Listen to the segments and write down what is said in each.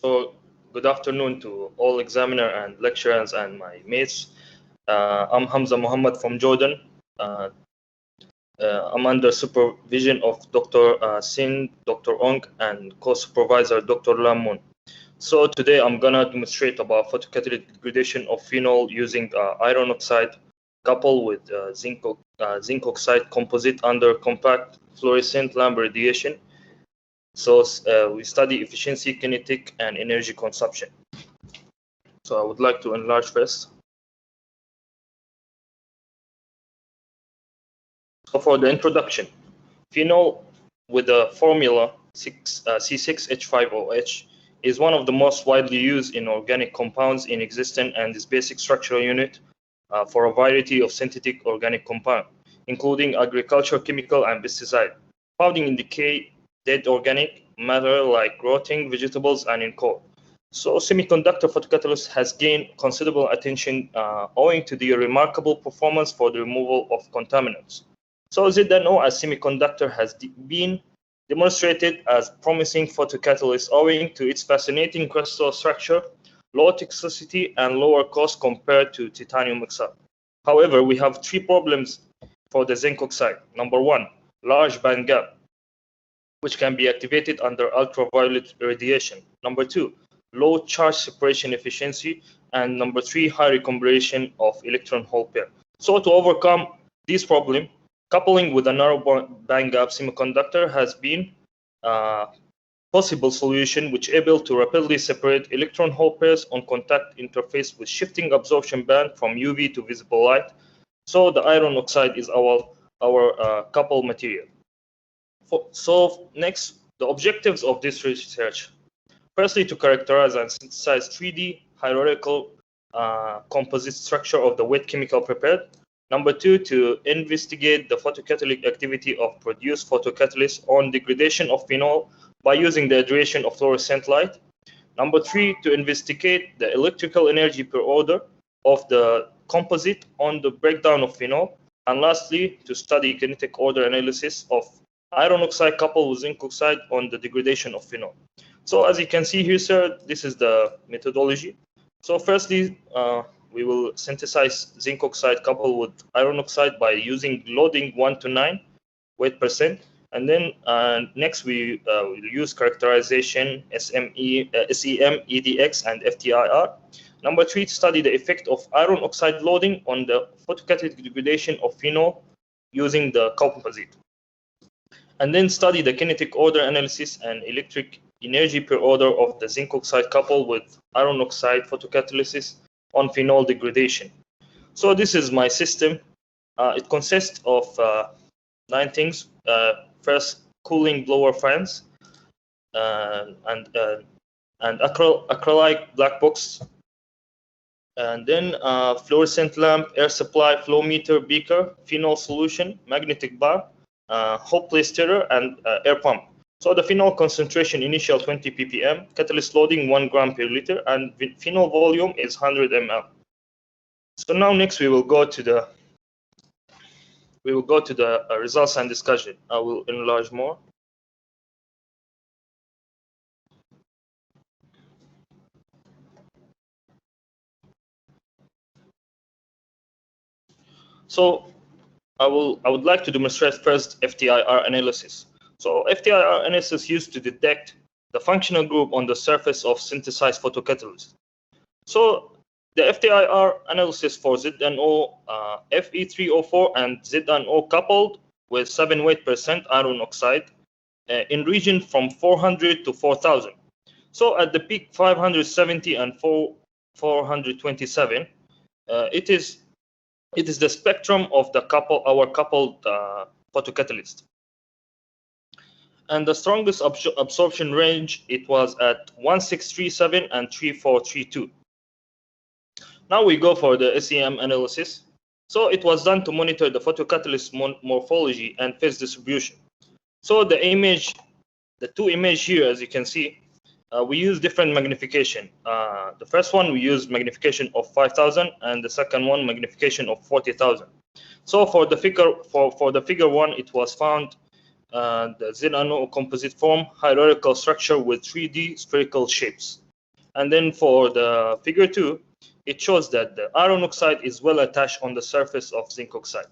So, good afternoon to all examiner and lecturers and my mates. I'm Hamza Muhammad from Jordan. I'm under supervision of Dr. Sin, Dr. Ong, and co-supervisor Dr. Lamun. So today I'm gonna demonstrate about photocatalytic degradation of phenol using iron oxide coupled with zinc oxide composite under compact fluorescent lamp radiation. So we study efficiency, kinetic, and energy consumption. So I would like to enlarge first. So for the introduction, phenol with the formula C6H5OH is one of the most widely used in organic compounds in existence and is basic structural unit for a variety of synthetic organic compounds, including agricultural, chemical, and pesticide, found in decay, dead organic matter like rotting vegetables and in coal. So semiconductor photocatalyst has gained considerable attention owing to their remarkable performance for the removal of contaminants. So ZnO as semiconductor has been demonstrated as promising photocatalyst owing to its fascinating crystal structure, low toxicity, and lower cost compared to titanium oxide. However, we have three problems for the zinc oxide. Number one, large band gap, which can be activated under ultraviolet radiation. Number two, low charge separation efficiency. And number three, high recombination of electron-hole pair. So to overcome this problem, coupling with a narrow band gap semiconductor has been a possible solution which able to rapidly separate electron-hole pairs on contact interface with shifting absorption band from UV to visible light. So the iron oxide is our couple material. So next, the objectives of this research. Firstly, to characterize and synthesize 3D hierarchical composite structure of the wet chemical prepared. Number two, to investigate the photocatalytic activity of produced photocatalysts on degradation of phenol by using the irradiation of fluorescent light. Number three, to investigate the electrical energy per order of the composite on the breakdown of phenol. And lastly, to study kinetic order analysis of iron oxide coupled with zinc oxide on the degradation of phenol. So as you can see here, sir, this is the methodology. So firstly, we will synthesize zinc oxide coupled with iron oxide by using loading 1 to 9 weight percent. And then next we will use characterization SEM, EDX, and FTIR. Number three, to study the effect of iron oxide loading on the photocatalytic degradation of phenol using the composite. And then study the kinetic order analysis and electric energy per order of the zinc oxide coupled with iron oxide photocatalysis on phenol degradation. So this is my system. It consists of 9 things. First, cooling blower fans and acrylic black box, and then fluorescent lamp, air supply, flow meter, beaker, phenol solution, magnetic bar, hot plate stirrer, and air pump. So the phenol concentration initial 20 ppm, catalyst loading 1 gram per liter, and phenol volume is 100 ml. So now next we will go to the results and discussion. I will enlarge more. So I would like to demonstrate first FTIR analysis. So FTIR analysis used to detect the functional group on the surface of synthesized photocatalyst. So the FTIR analysis for ZnO Fe3O4 and ZnO coupled with 7 weight percent iron oxide in region from 400 to 4000. So at the peak 570 and 427, it is the spectrum of the our coupled photocatalyst. And the strongest absorption range, it was at 1637 and 3432. Now we go for the SEM analysis. So it was done to monitor the photocatalyst morphology and phase distribution. So the two images here, as you can see, we use different magnification. The first one we use magnification of 5000, and the second one magnification of 40,000. So for the figure one, it was found the ZnO composite form hierarchical structure with 3D spherical shapes. And then for the figure 2, it shows that the iron oxide is well attached on the surface of zinc oxide.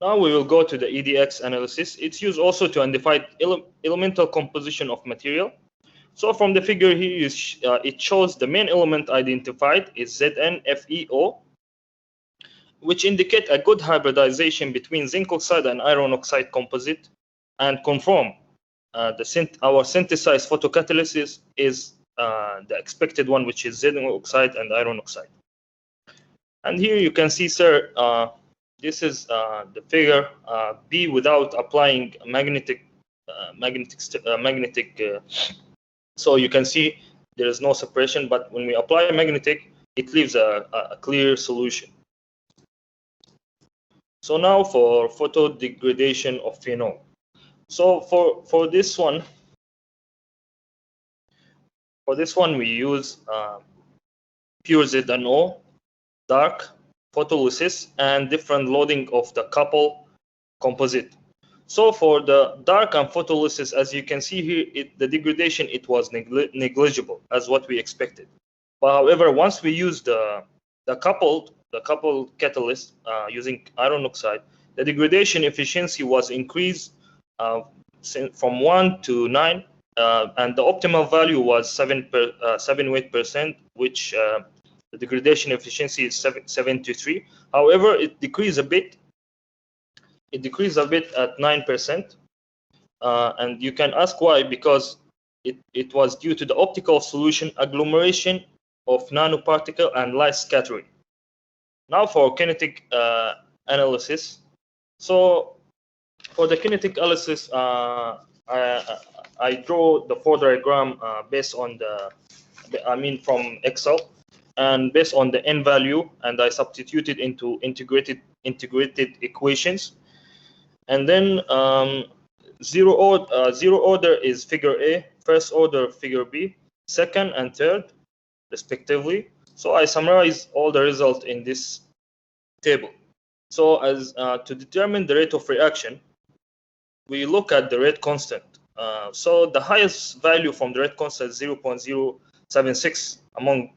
Now we will go to the EDX analysis. It's used also to identify elemental composition of material. So from the figure here, it shows the main element identified is ZnFeO, which indicate a good hybridization between zinc oxide and iron oxide composite, and confirm our synthesized photocatalysis is the expected one, which is zinc oxide and iron oxide. And here you can see, sir, this is the figure B without applying magnetic. So you can see there is no separation, but when we apply magnetic, it leaves a clear solution. So now for photo degradation of phenol. So for this one, we use pure ZnO, dark photolysis, and different loading of the couple composite. So for the dark and photolysis, as you can see here, the degradation, it was negligible as what we expected. But however, once we use the coupled catalyst using iron oxide, the degradation efficiency was increased from 1 to 9, and the optimal value was 7%, which the degradation efficiency is 73. However, it decreased a bit. It decreased a bit at 9%, and you can ask why, because it was due to the optical solution agglomeration of nanoparticle and light scattering. Now for kinetic analysis. So for the kinetic analysis, I draw the 4 diagram based on from Excel, and based on the n value, and I substituted into integrated equations. And then zero order is figure A, first order figure B, second and third respectively. So I summarize all the results in this table. So as to determine the rate of reaction, we look at the rate constant. So the highest value from the rate constant is 0.076 among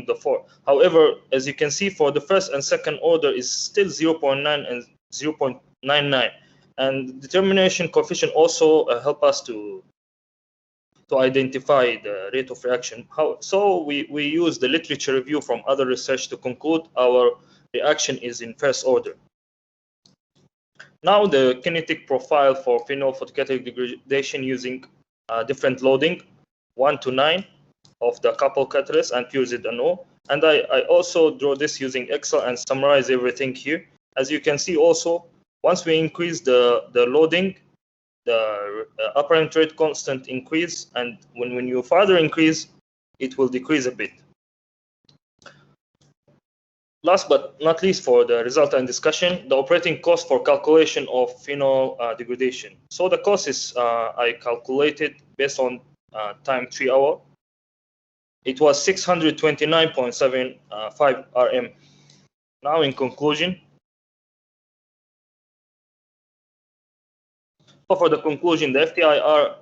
the 4. However, as you can see, for the first and second order is still 0.9 and 0.99. And determination coefficient also help us to identify the rate of reaction. So we use the literature review from other research to conclude our reaction is in first order. Now the kinetic profile for phenol photocatalytic degradation using different loading, 1 to 9 of the couple catalyst and pure ZnO. And I also draw this using Excel and summarize everything here. As you can see also, once we increase the loading, the apparent rate constant increase, and when you further increase, it will decrease a bit. Last but not least, for the result and discussion, the operating cost for calculation of phenol degradation. So the cost is I calculated based on time 3 hours. It was 629.75 RM. Now in conclusion, so for the conclusion, the FTIR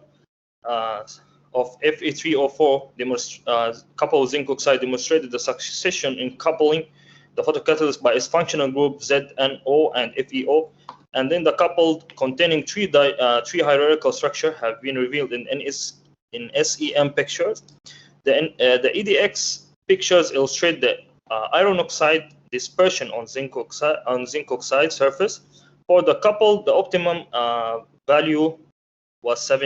of Fe3O4 coupled zinc oxide demonstrated the succession in coupling the photocatalyst by its functional group ZnO and FeO, and then the coupled containing three hierarchical structure have been revealed in SEM pictures. The EDX pictures illustrate the iron oxide dispersion on zinc oxide surface. For the coupled, the optimum value was 7.